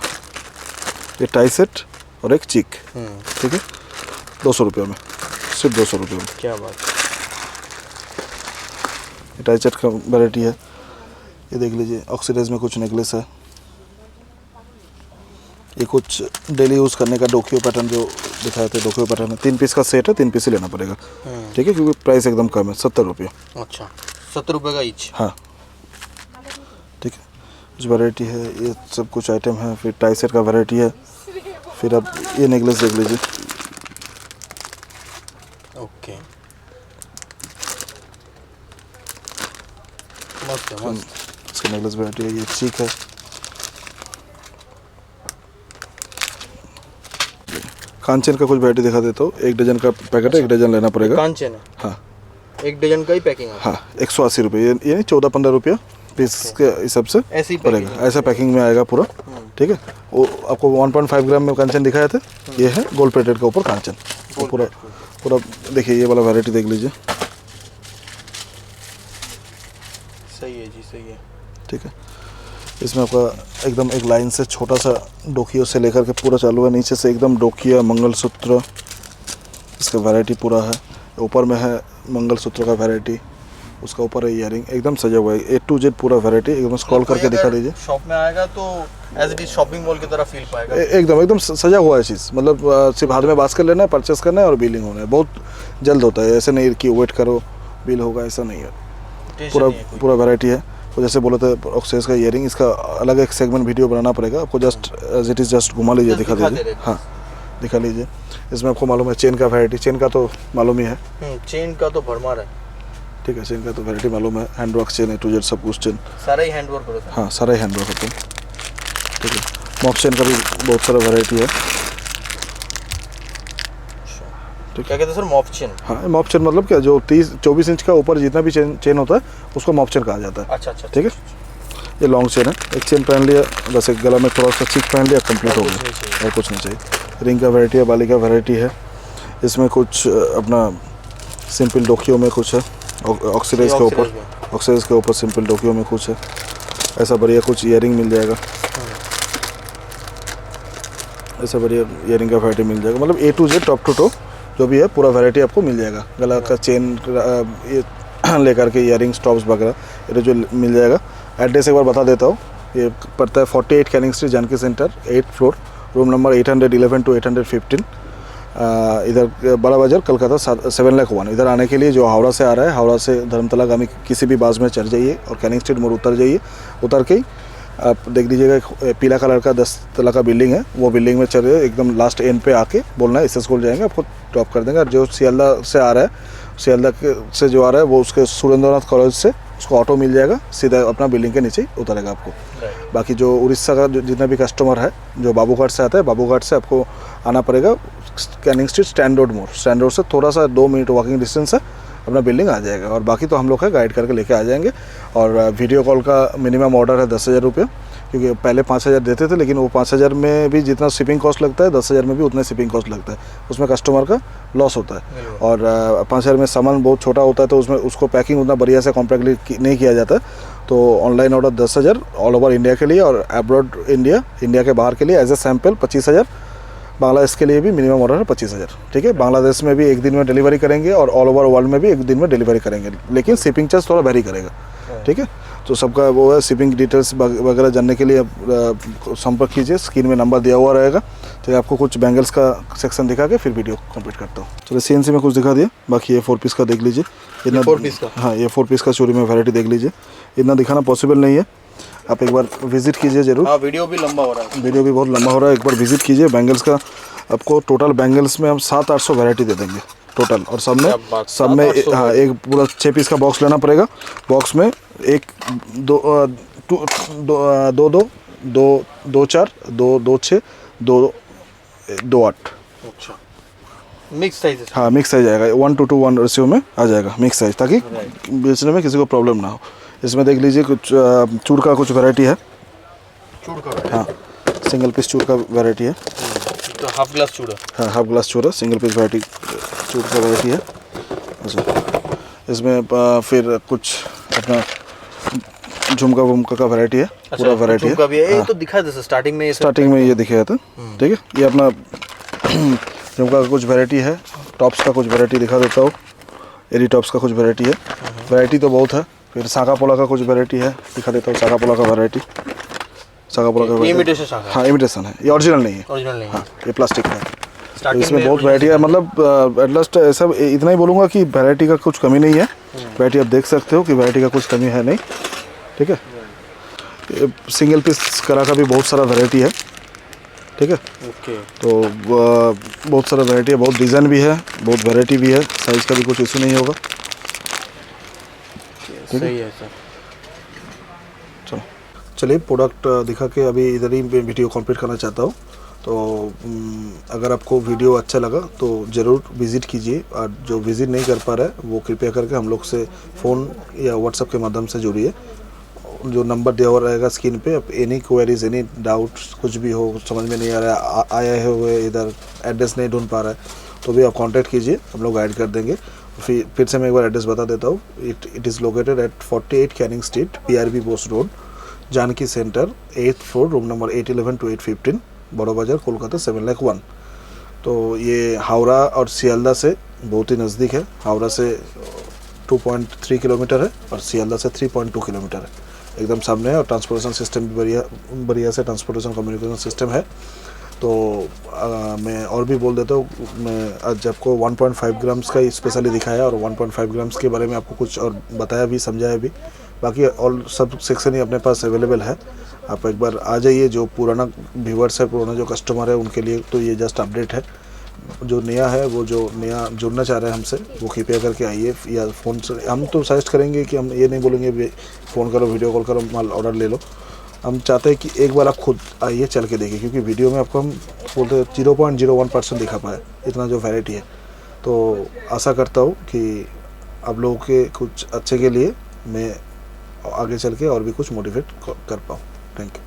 ये टाई सेट और एक चीक। ठीक है, 200 रुपये में, सिर्फ 200 रुपये में। क्या बात। ये टाई सेट का वैरायटी है। ये देख लीजिए, ऑक्सीडाइज में कुछ नेकलेस है। ये कुछ डेली यूज़ करने का डोकियो पैटर्न जो दिखाए थे, डोकियो पैटर्न है। 3 पीस का सेट है, 3 पीस ही लेना पड़ेगा। ठीक है, क्योंकि प्राइस एकदम कम है, 70 रुपये। अच्छा, 70 रुपये का ईच। हाँ, ठीक है, कुछ वैरायटी है। ये सब कुछ आइटम है। फिर टाई सेट का वैरायटी है। फिर अब ये नेकलेस देख लीजिए। ओके, मस्त है, मस्त। इसका नेकलेस वैरायटी है। ये चीक है। कांचन का कुछ वैरायटी दिखा देता हूँ। 1 डजन का पैकेट है, 1 डजन लेना पड़ेगा। कांचन है। हाँ, 1 डजन का ही पैकिंग है। हाँ, 180 रुपये। ये नहीं 14-15 रुपया पीस के हिसाब से ऐसे ही पड़ेगा। ऐसा पैकिंग में आएगा पूरा। ठीक है, वो आपको 1.5 ग्राम में कांचन दिखाए थे। ये है गोल्ड प्लेटेड के ऊपर कांचन। तो पूरा देखिए, ये वाला वैरायटी देख लीजिए। सही है जी, सही है। ठीक है, इसमें आपका एकदम एक लाइन से छोटा सा डोकियो से लेकर के पूरा चालू है। नीचे से एकदम डोकिया, मंगलसूत्र, इसका वैरायटी पूरा है। ऊपर में है मंगलसूत्र का वैरायटी। उसका ऊपर है ईयरिंग, एकदम सजा हुआ है A to Z पूरा वैरायटी, एकदम स्क्रॉल करके दिखा दीजिए। शॉप में आएगा तो as it is shopping mall की तरह फील पाएगा। एकदम एकदम सजा हुआ है चीज़, मतलब सिर्फ हाथ में बास्केट लेना है, परचेस करना है और बिलिंग होना है, बहुत जल्द होता है। ऐसे नहीं कि वेट करो बिल होगा, ऐसा नहीं है। पूरा वैरायटी है। तो जैसे बोले थे ऑक्सीज का ईयरिंग, इसका अलग एक सेगमेंट वीडियो बनाना पड़ेगा आपको। Just as it is just घुमा लीजिए, दिखा दीजिए। हाँ दिखा लीजिए। इसमें आपको मालूम है चेन का वैरायटी, चेन का तो मालूम ही है। चेन का तो भरमार है। ठीक है, चेन का तो वैरायटी मालूम है। Handwork chain A to Z सब कुछ चेन, सारा ही हैंडवर्क होता है। हाँ सारा ही हैंडवर्क होता है। ठीक है, मॉक चेन का भी बहुत सारा वैरायटी है। क्या कहते हैं सर, मॉप चेन? हाँ मॉप चेन मतलब क्या, जो 24 इंच का ऊपर जितना भी चेन होता है उसको मॉप चेन कहा जाता है। अच्छा अच्छा, ठीक है। ये लॉन्ग चेन है, एक चेन पहन लिया बस, एक गला में थोड़ा सा चिक पहन लिया, कंप्लीट हो गया, और कुछ नहीं चाहिए। रिंग का वैरायटी है, बाली का वैरायटी है। इसमें कुछ अपना सिंपल डोकियो में कुछ है, ऑक्सीडाइज के ऊपर सिंपल डोकियो में कुछ है, ऐसा बढ़िया कुछ ईयरिंग मिल जाएगा। ऐसा बढ़िया ईयरिंग का वैरायटी मिल जाएगा, मतलब A to Z top to top जो भी है पूरा वैरायटी आपको मिल जाएगा। गला का चेन ये लेकर के ईयरिंग स्टॉप्स वगैरह ये जो मिल जाएगा। एड्रेस एक बार बता देता हूँ, ये पड़ता है 48 Canning Street, Janki centre, 8th floor, room number 811 to 815, इधर बड़ा बाजार, कलकत्ता 7,01,000। इधर आने के लिए जो हावड़ा से आ रहा है, हावड़ा से धर्मतला गामी किसी भी बस में चढ़ जाइए और कैनिंग स्ट्रीट मोड़ उतर जाइए। उतर के ही आप देख लीजिएगा पीला कलर का 10 तला का बिल्डिंग है, वो बिल्डिंग में चल रहे एकदम लास्ट एंड पे आके बोलना है SS गोल्ड जाएंगे, आपको ड्रॉप कर देंगे। और जो सियालदा से आ रहा है, सियालदा से जो आ रहा है वो उसके सुरेंद्रनाथ कॉलेज से उसको ऑटो मिल जाएगा, सीधा अपना बिल्डिंग के नीचे ही उतरेगा आपको। बाकी जो उड़ीसा का जितना भी कस्टमर है जो बाबूघाट से आता है, बाबूघाट से आपको आना पड़ेगा कैनिंग स्ट्रीट स्टैंड रोड मोड़, स्टैंड रोड से थोड़ा सा 2 मिनट वॉकिंग डिस्टेंस है, अपना बिल्डिंग आ जाएगा। और बाकी तो हम लोग है गाइड करके लेके आ जाएंगे। और वीडियो कॉल का मिनिमम ऑर्डर है 10,000 रुपये, क्योंकि पहले 5,000 देते थे, लेकिन वो 5,000 में भी जितना शिपिंग कॉस्ट लगता है 10,000 में भी उतना शिपिंग कॉस्ट लगता है, उसमें कस्टमर का लॉस होता है। और 5,000 में सामान बहुत छोटा होता है तो उसमें उसको पैकिंग उतना बढ़िया से कॉम्पैक्टली नहीं किया जाता। तो online order 10,000 all over India के लिए, और अब्रॉड इंडिया के बाहर के लिए एज ए सैम्पल 25,000। बांग्लादेश के लिए भी मिनिमम ऑर्डर है 25,000। ठीक है, बांग्लादेश में भी एक दिन में डिलीवरी करेंगे और ऑल ओवर वर्ल्ड में भी एक दिन में डिलीवरी करेंगे, लेकिन शिपिंग चार्ज थोड़ा वेरी करेगा। ठीक है, तो सबका वो है। शिपिंग डिटेल्स वगैरह जानने के लिए आप संपर्क कीजिए, स्क्रीन में नंबर दिया हुआ रहेगा। तो आपको कुछ बैंगल्स का सेक्शन दिखा के फिर वीडियो कंप्लीट करता हूँ। चलो CNC में कुछ दिखा दिया, बाकी ये 4 पीस का देख लीजिए। इतना 4 पीस का, हाँ ये 4 पीस का चोरी में वैरायटी देख लीजिए। इतना दिखाना पॉसिबल नहीं है, आप एक बार विजिट कीजिए जरूर। हाँ, वीडियो भी लंबा हो रहा है, वीडियो भी बहुत लंबा हो रहा है, एक बार विजिट कीजिए। बैंगल्स का आपको टोटल बैंगल्स में हम 700-800 वैरायटी दे देंगे टोटल। और सब में हाँ एक पूरा 6 पीस का बॉक्स लेना पड़ेगा। बॉक्स में 1 2 2 2 4 2 2 6 2 2 8। अच्छा, मिक्स साइज? हाँ मिक्स साइज आएगा, 1:1 रेशियो में आ जाएगा मिक्स साइज, ताकि बेचने में किसी को प्रॉब्लम ना हो। इसमें देख लीजिए कुछ चूड़ का कुछ वैरायटी है। चूड़ का? हाँ, सिंगल पीस चूड़ का वैरायटी है। तो हाफ ग्लास चूड़ा? हाँ, हाफ ग्लास चूड़ा, सिंगल पीस वैरायटी चूड़ का वैरायटी है। अच्छा, इसमें फिर कुछ अपना झुमका वुमका का वैरायटी है। अच्छा, पूरा वैरायटी है। ये हाँ। तो दिखा था स्टार्टिंग में ये दिखाया था। ठीक है, ये अपना झुमका का कुछ वैरायटी है। टॉप्स का कुछ वैरायटी दिखा देता हूँ। एरी टॉप्स का कुछ वैरायटी है। वैरायटी तो बहुत है। फिर सागा पोला का कुछ वैरायटी है, दिखा देता हूँ। सागा पोला का वैरायटी, सागा पोला का इमिटेशन सागा? हाँ इमिटेशन है, ये ओरिजिनल नहीं है। ओरिजिनल नहीं? हाँ, ये प्लास्टिक है। तो इसमें बहुत वैरायटी है, मतलब एट लास्ट ऐसा इतना ही बोलूँगा कि वैरायटी का कुछ कमी नहीं है। वैरायटी आप देख सकते हो कि वैरायटी का कुछ कमी है नहीं। ठीक है, सिंगल पीस करा का भी बहुत सारा वैरायटी है। ठीक है, ओके। तो बहुत सारा वैरायटी है, बहुत डिज़ाइन भी है, बहुत वैरायटी भी है। साइज़ का भी कुछ इशू नहीं होगा। सही है सर। चलो चलिए प्रोडक्ट दिखा के अभी इधर ही वीडियो कंप्लीट करना चाहता हूँ। तो अगर आपको वीडियो अच्छा लगा तो ज़रूर विज़िट कीजिए, और जो विज़िट नहीं कर पा रहा है वो कृपया करके हम लोग से फ़ोन या व्हाट्सएप के माध्यम से जुड़िए। जो नंबर दिया हुआ रहेगा स्क्रीन पे। आप एनी क्वेरीज, एनी डाउट्स, कुछ भी हो, समझ में नहीं आ रहा है, आया है हुए इधर एड्रेस नहीं ढूंढ पा रहा है, तो भी आप कांटेक्ट कीजिए, हम लोग गाइड कर देंगे। फिर से मैं एक बार एड्रेस बता देता हूँ। It is located at 48 Canning Street, PRB Bose road, Janki centre, 8th floor, room number 811 to 815, बड़ा बाजार, कोलकाता 7,01,000। तो ये हावड़ा और सियालदा से बहुत ही नज़दीक है। हावड़ा से 2.3 किलोमीटर है और सियालदा से 3.2 किलोमीटर है, एकदम सामने है। और ट्रांसपोर्टेशन सिस्टम भी बढ़िया से ट्रांसपोर्टेशन कम्युनिकेशन सिस्टम है। तो मैं और भी बोल देता हूँ, मैं आज आपको 1.5 ग्राम्स का स्पेशली दिखाया और 1.5 ग्राम्स के बारे में आपको कुछ और बताया भी, समझाया भी। बाकी और सब सेक्शन ही अपने पास अवेलेबल है, आप एक बार आ जाइए। जो पुराना व्यूवर्स है, पुराना जो कस्टमर है, उनके लिए तो ये जस्ट अपडेट है। जो नया है, वो जो नया जुड़ना चाह रहे हैं हमसे, वो कृपया करके आइए, या फ़ोन से हम तो सजेस्ट करेंगे कि हम ये नहीं बोलेंगे फ़ोन करो, वीडियो कॉल करो, माल ऑर्डर ले लो। हम चाहते हैं कि एक बार आप खुद आइए, चल के देखिए, क्योंकि वीडियो में आपको हम बोलते हैं 0.01% दिखा पाए, इतना जो वैरायटी है। तो आशा करता हूँ कि आप लोगों के कुछ अच्छे के लिए मैं आगे चल के और भी कुछ मोटिवेट कर पाऊँ। Thank you.